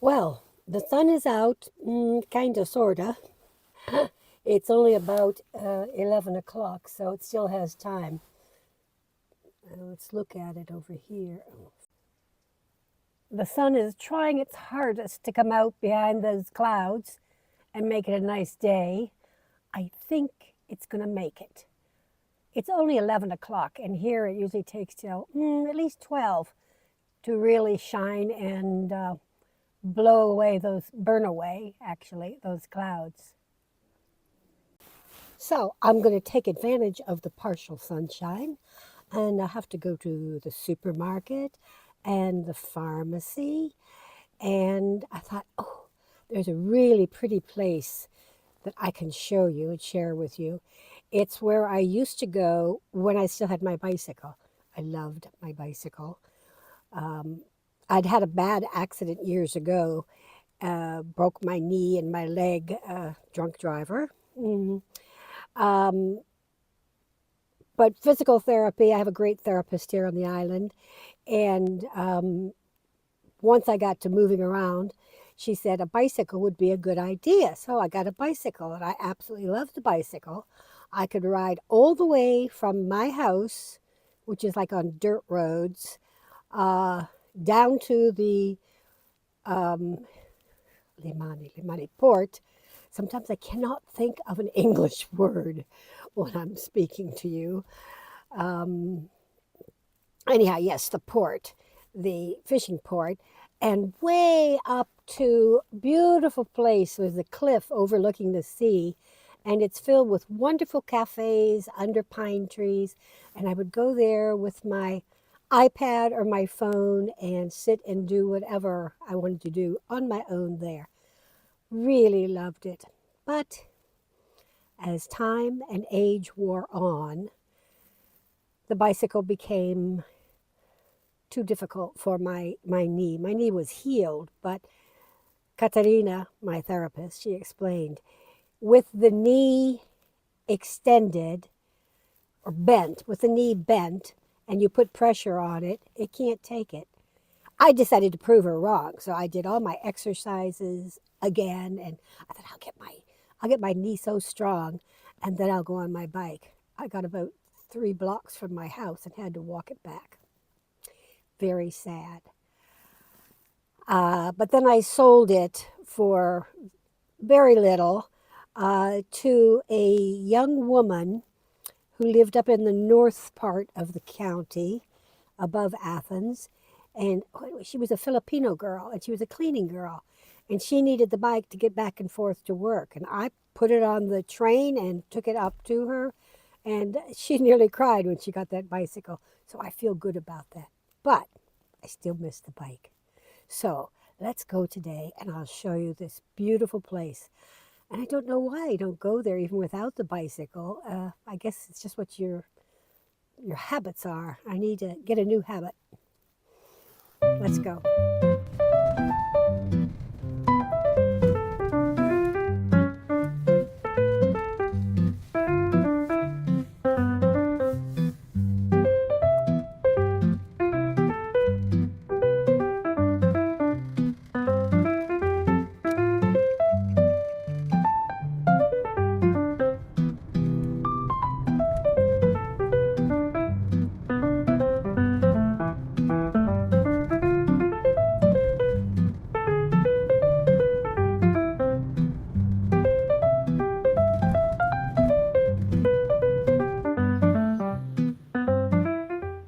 Well, the sun is out, kind of, sort of. It's only about 11 o'clock, so it still has time. Let's look at it over here. The sun is trying its hardest to come out behind those clouds and make it a nice day. I think it's going to make it. It's only 11 o'clock, and here it usually takes till at least 12 to really shine and burn away, actually, those clouds. So I'm going to take advantage of the partial sunshine, and I have to go to the supermarket and the pharmacy. And I thought, oh, there's a really pretty place that I can show you and share with you. It's where I used to go when I still had my bicycle. I loved my bicycle. Um, I'd had a bad accident years ago, broke my knee and my leg, drunk driver. Mm. Um, but physical therapy, I have a great therapist here on the island. And once I got to moving around, she said a bicycle would be a good idea. So I got a bicycle, and I absolutely love the bicycle. I could ride all the way from my house, which is like on dirt roads, uh, down to the um, Limani port. Sometimes I cannot think of an English word when I'm speaking to you. Um, Anyhow, yes, the port, the fishing port, and way up to beautiful place with a cliff overlooking the sea, and it's filled with wonderful cafes under pine trees. And I would go there with my iPad or my phone and sit and do whatever I wanted to do on my own there. Really loved it. But as time and age wore on, the bicycle became too difficult for my knee. My knee was healed, but Katarina, my therapist, she explained, with the knee extended or bent, with the knee bent, and you put pressure on it, it can't take it. I decided to prove her wrong, so I did all my exercises again, and I thought I'll get my knee so strong, and then I'll go on my bike. I got about 3 blocks from my house and had to walk it back. Very sad. But then I sold it for very little to a young woman who lived up in the north part of the county above Athens. And she was a Filipino girl, and she was a cleaning girl. And she needed the bike to get back and forth to work. And I put it on the train and took it up to her. And she nearly cried when she got that bicycle. So I feel good about that. But I still miss the bike. So let's go today, and I'll show you this beautiful place. And I don't know why I don't go there even without the bicycle. I guess it's just what your habits are. I need to get a new habit. Let's go.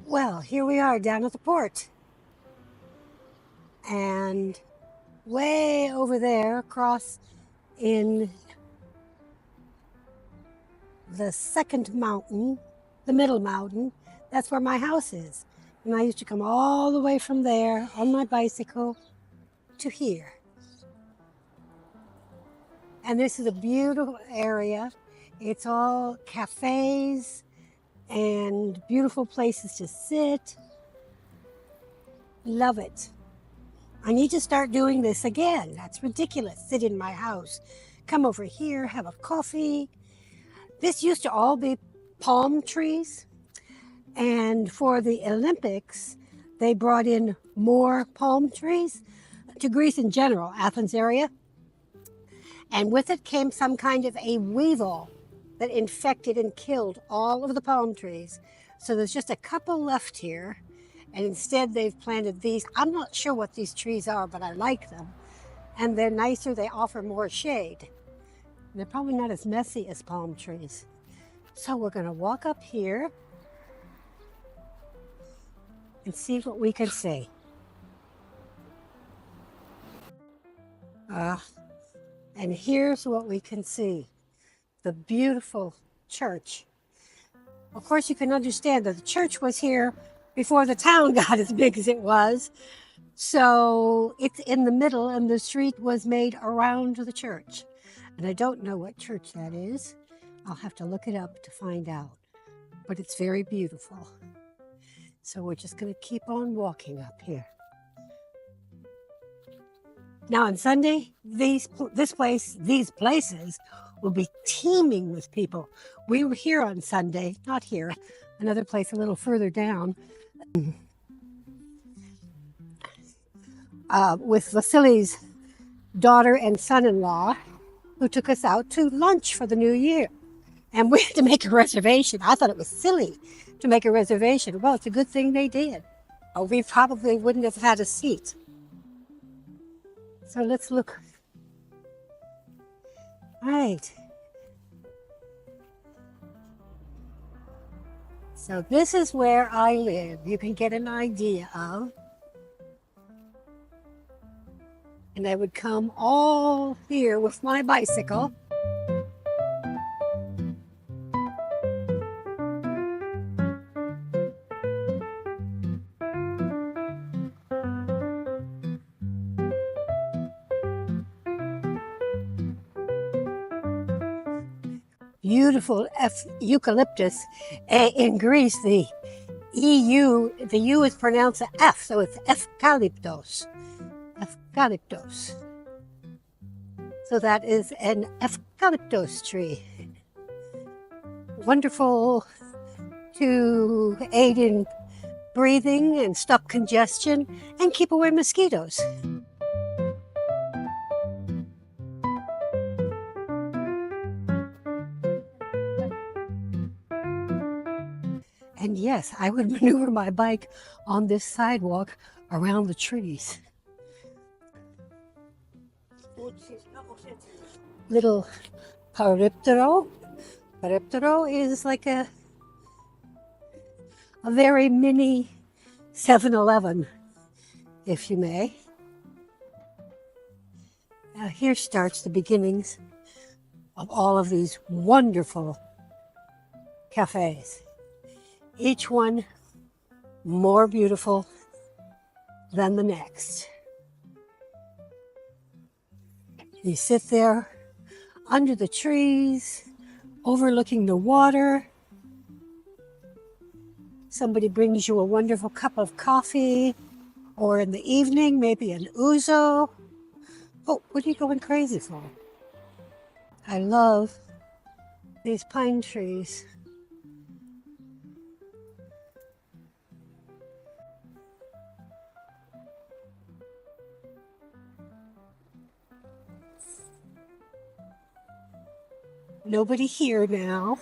Well, here we are down at the port. And way over there, across in the second mountain, the middle mountain, that's where my house is. And I used to come all the way from there on my bicycle to here. And this is a beautiful area. It's all cafes and beautiful places to sit. Love it. I need to start doing this again. That's ridiculous. Sit in my house. Come over here, have a coffee. This used to all be palm trees. And for the Olympics, they brought in more palm trees. to Greece in general, Athens area. And with it came some kind of a weevil that infected and killed all of the palm trees. So there's just a couple left here. And instead they've planted these. I'm not sure what these trees are, but I like them. And they're nicer, they offer more shade. They're probably not as messy as palm trees. So we're gonna walk up here and see what we can see. And here's what we can see. The beautiful church. Of course, you can understand that the church was here before the town got as big as it was. So it's in the middle and the street was made around the church. And I don't know what church that is. I'll have to look it up to find out. But it's very beautiful. So we're just going to keep on walking up here. Now on Sunday, these places will be teeming with people. We were here on Sunday, not here, another place a little further down, with Vasily's daughter and son-in-law, who took us out to lunch for the new year. And we had to make a reservation. I thought it was silly to make a reservation. Well, it's a good thing they did. Or we probably wouldn't have had a seat. So let's look. Right. So this is where I live. You can get an idea of. And I would come all here with my bicycle. Beautiful eucalyptus. In Greece, the U is pronounced an F, so it's eucalyptos. Eucalyptos. So that is an eucalyptus tree. Wonderful to aid in breathing and stop congestion and keep away mosquitoes. And yes, I would maneuver my bike on this sidewalk around the trees. Little Paryptero. Paryptero is like a very mini 7-Eleven, if you may. Now here starts the beginnings of all of these wonderful cafes. Each one more beautiful than the next. You sit there under the trees, overlooking the water. Somebody brings you a wonderful cup of coffee, or in the evening, maybe an ouzo. Oh, what are you going crazy for? I love these pine trees. Nobody here now.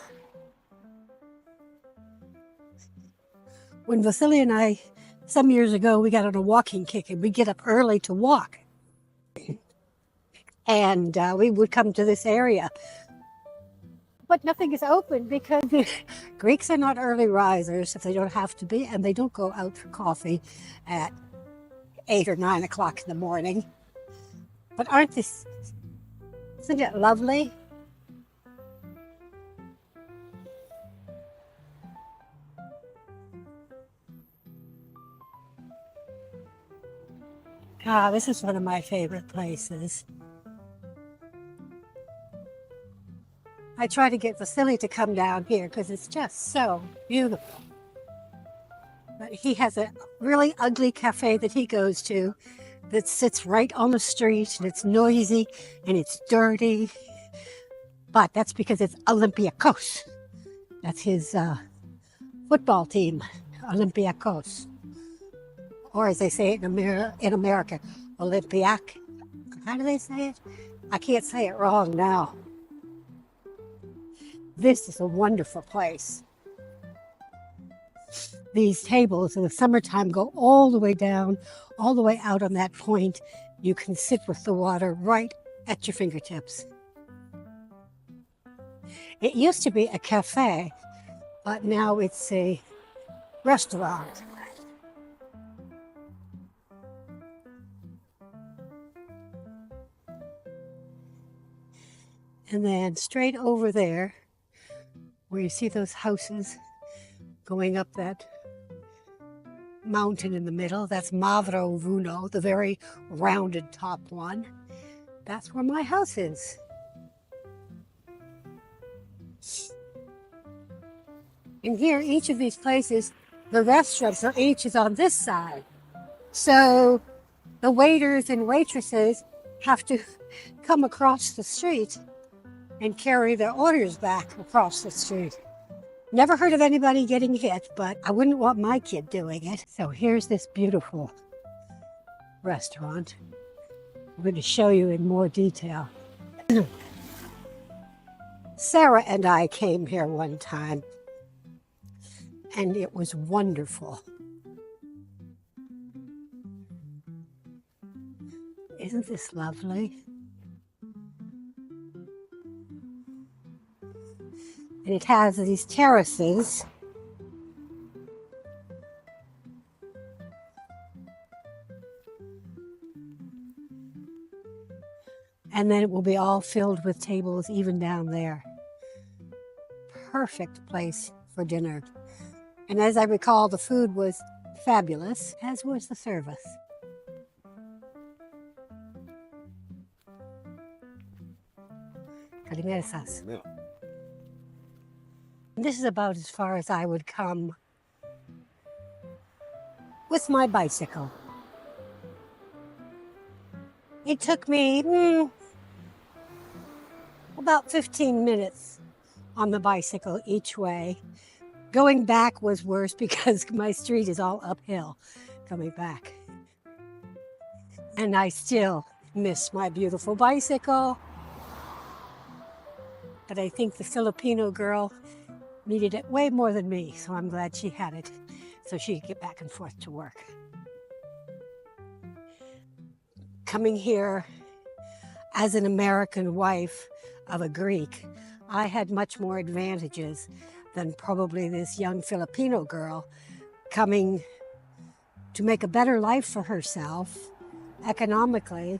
When Vasily and I, some years ago, we got on a walking kick and we'd get up early to walk. And we would come to this area. But nothing is open because Greeks are not early risers if they don't have to be, and they don't go out for coffee at 8 or 9 o'clock in the morning. But isn't it lovely? This is one of my favorite places. I try to get Vasily to come down here because it's just so beautiful. But he has a really ugly cafe that he goes to that sits right on the street, and it's noisy and it's dirty. But that's because it's Olympiakos. That's his football team, Olympiakos. Or as they say it in America, Olympiac. How do they say it? I can't say it wrong now. This is a wonderful place. These tables in the summertime go all the way down, all the way out on that point. You can sit with the water right at your fingertips. It used to be a cafe, but now it's a restaurant. And then straight over there, where you see those houses going up that mountain in the middle, that's Mavro Vuno, the very rounded top one. That's where my house is. And here, each of these places, the restaurants are each is on this side. So the waiters and waitresses have to come across the street and carry their orders back across the street. Never heard of anybody getting hit, but I wouldn't want my kid doing it. So here's this beautiful restaurant. I'm going to show you in more detail. Sarah and I came here one time, and it was wonderful. Isn't this lovely? And it has these terraces. And then it will be all filled with tables even down there. Perfect place for dinner. And as I recall, the food was fabulous, as was the service. Καλημέρας. This is about as far as I would come with my bicycle. It took me about 15 minutes on the bicycle each way. Going back was worse because my street is all uphill coming back. And I still miss my beautiful bicycle. But I think the Filipino girl needed it way more than me, so I'm glad she had it so she could get back and forth to work. Coming here as an American wife of a Greek, I had much more advantages than probably this young Filipino girl coming to make a better life for herself economically.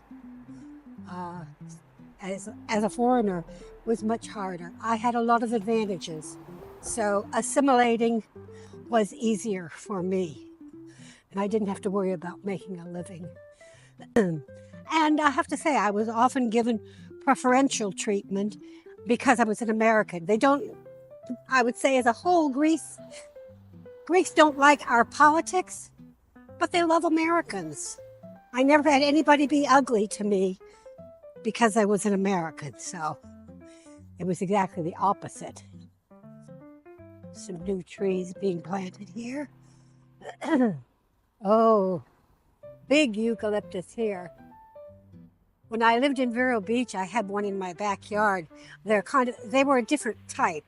As a foreigner was much harder. I had a lot of advantages. So assimilating was easier for me. And I didn't have to worry about making a living. And I have to say, I was often given preferential treatment because I was an American. They don't, I would say as a whole, Greece don't like our politics, but they love Americans. I never had anybody be ugly to me because I was an American. So it was exactly the opposite. Some new trees being planted here. Oh, big eucalyptus here. When I lived in Vero Beach, I had one in my backyard. They were a different type,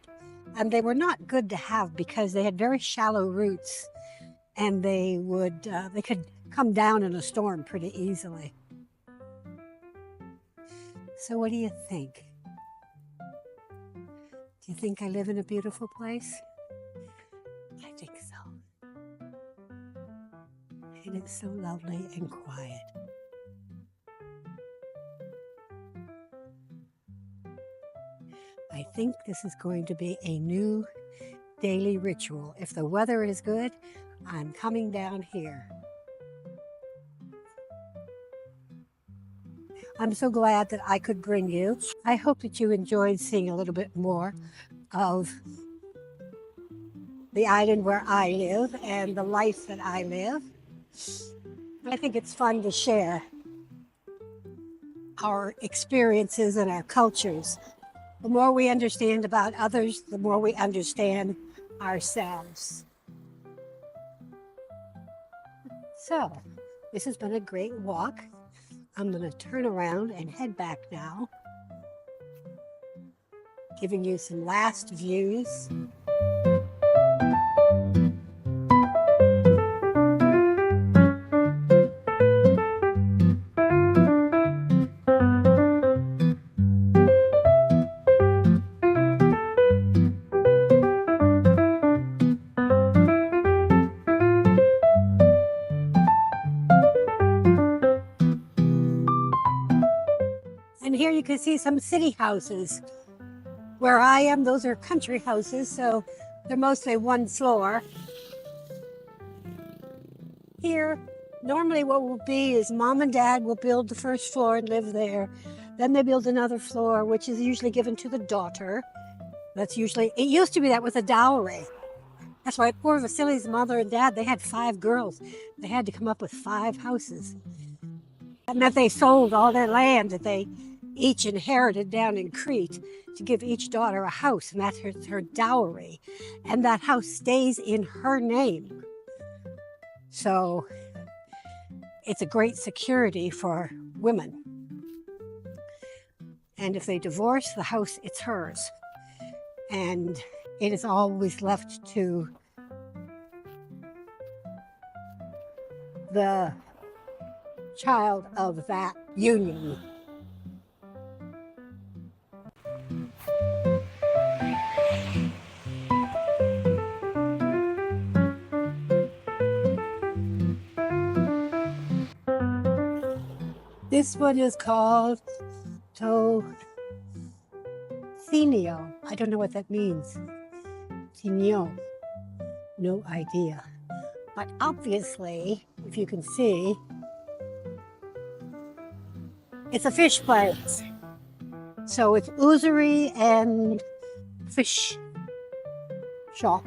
and they were not good to have because they had very shallow roots, and they could come down in a storm pretty easily. So what do you think? Do you think I live in a beautiful place? I think so. And it's so lovely and quiet. I think this is going to be a new daily ritual. If the weather is good, I'm coming down here. I'm so glad that I could bring you. I hope that you enjoyed seeing a little bit more of the island where I live and the life that I live. I think it's fun to share our experiences and our cultures. The more we understand about others, the more we understand ourselves. So, this has been a great walk. I'm going to turn around and head back now, giving you some last views. And here you can see some city houses. Where I am, those are country houses, so they're mostly one floor. Here, normally what will be is mom and dad will build the first floor and live there. Then they build another floor, which is usually given to the daughter. That's usually, it used to be that with a dowry. That's why poor Vasili's mother and dad, they had 5 girls. They had to come up with 5 houses. And that they sold all their land that they each inherited down in Crete to give each daughter a house, and that's her dowry. And that house stays in her name. So it's a great security for women. And if they divorce, the house, it's hers. And it is always left to the child of that union. This one is called Tothenio. I don't know what that means. Tinio. No idea. But obviously, if you can see, it's a fish place. So it's usury and fish shop.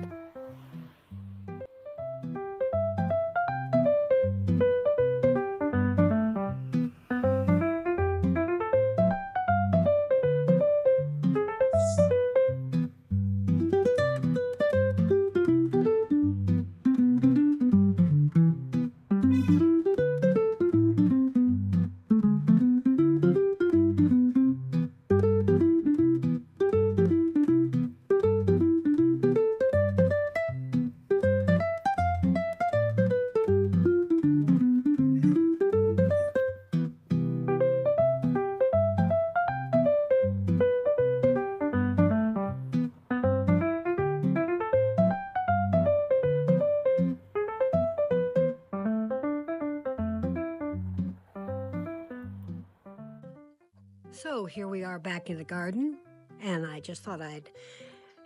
So here we are back in the garden, and I just thought I'd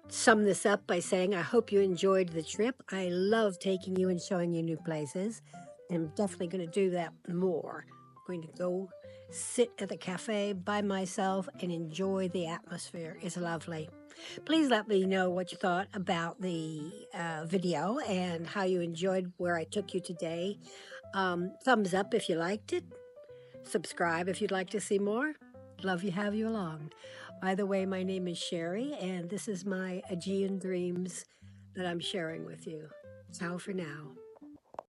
sum this up by saying I hope you enjoyed the trip. I love taking you and showing you new places, and I'm definitely going to do that more. I'm going to go sit at the cafe by myself and enjoy the atmosphere. It's lovely. Please let me know what you thought about the video and how you enjoyed where I took you today. Thumbs up if you liked it. Subscribe if you'd like to see more. Love you, have you along. By the way, my name is Sherry, and this is my Aegean dreams that I'm sharing with you. Ciao for now.